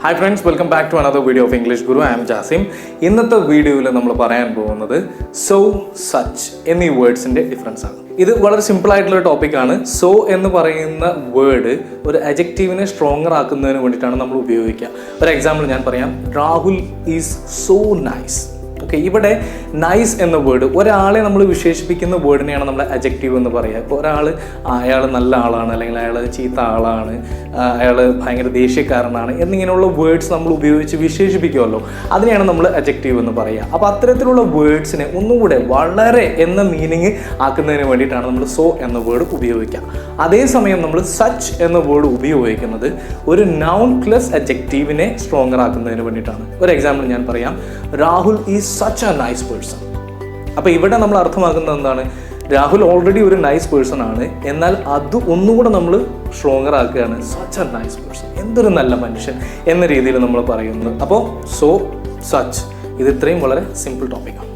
Hi friends, welcome back to another video of English Guru. I am Jasim. ഇന്നത്തെ വീഡിയോയിൽ നമ്മൾ പറയാൻ പോകുന്നത് so, such എന്നീ വേർഡ്സിൻ്റെ ഡിഫറൻസ് ആണ്. ഇത് വളരെ സിമ്പിൾ ആയിട്ടുള്ള ടോപ്പിക്കാണ്. സോ എന്ന് പറയുന്ന വേർഡ് ഒരു അഡ്ജക്റ്റീവിനെ സ്ട്രോങ്ങർ ആക്കുന്നതിന് വേണ്ടിയിട്ടാണ് നമ്മൾ ഉപയോഗിക്കുക. ഒരു എക്സാമ്പിൾ ഞാൻ പറയാം. Rahul is so nice. Okay, ഇവിടെ നൈസ് എന്ന വേർഡ് ഒരാളെ നമ്മൾ വിശേഷിപ്പിക്കുന്ന വേർഡിനെയാണ് നമ്മൾ അഡ്ജക്റ്റീവ് എന്ന് പറയുക. ഇപ്പോൾ ഒരാൾ അയാൾ നല്ല ആളാണ്, അല്ലെങ്കിൽ അയാൾ ചീത്ത ആളാണ്, അയാൾ ഭയങ്കര ദേഷ്യക്കാരനാണ് എന്നിങ്ങനെയുള്ള വേർഡ്സ് നമ്മൾ ഉപയോഗിച്ച് വിശേഷിപ്പിക്കുമല്ലോ, അതിനെയാണ് നമ്മൾ അഡ്ജക്റ്റീവ് എന്ന് പറയുക. അപ്പോൾ അത്തരത്തിലുള്ള വേർഡ്സിനെ ഒന്നുകൂടെ വളരെ എന്ന മീനിങ് ആക്കുന്നതിന് വേണ്ടിയിട്ടാണ് നമ്മൾ സോ എന്ന വേർഡ് ഉപയോഗിക്കുക. അതേസമയം നമ്മൾ സച്ച് എന്ന വേർഡ് ഉപയോഗിക്കുന്നത് ഒരു നൗൺ പ്ലസ് അഡ്ജക്റ്റീവിനെ സ്ട്രോങ്ങർ ആക്കുന്നതിന് വേണ്ടിയിട്ടാണ്. ഒരു എക്സാമ്പിൾ ഞാൻ പറയാം. Rahul is such A nice person. അപ്പോൾ ഇവിടെ നമ്മൾ അർത്ഥമാക്കുന്നത് എന്താണ്? രാഹുൽ ഓൾറെഡി ഒരു നൈസ് പേഴ്സൺ ആണ്, എന്നാൽ അത് ഒന്നുകൂടെ നമ്മൾ സ്ട്രോങ്ങർ ആക്കുകയാണ്. സച്ച് എ നൈസ് പേഴ്സൺ, എന്തൊരു നല്ല മനുഷ്യൻ എന്ന രീതിയിൽ നമ്മൾ പറയുന്നത്. അപ്പോൾ സോ, സച്ച്, ഇത് ഇത്രയും വളരെ സിമ്പിൾ ടോപ്പിക്കാണ്.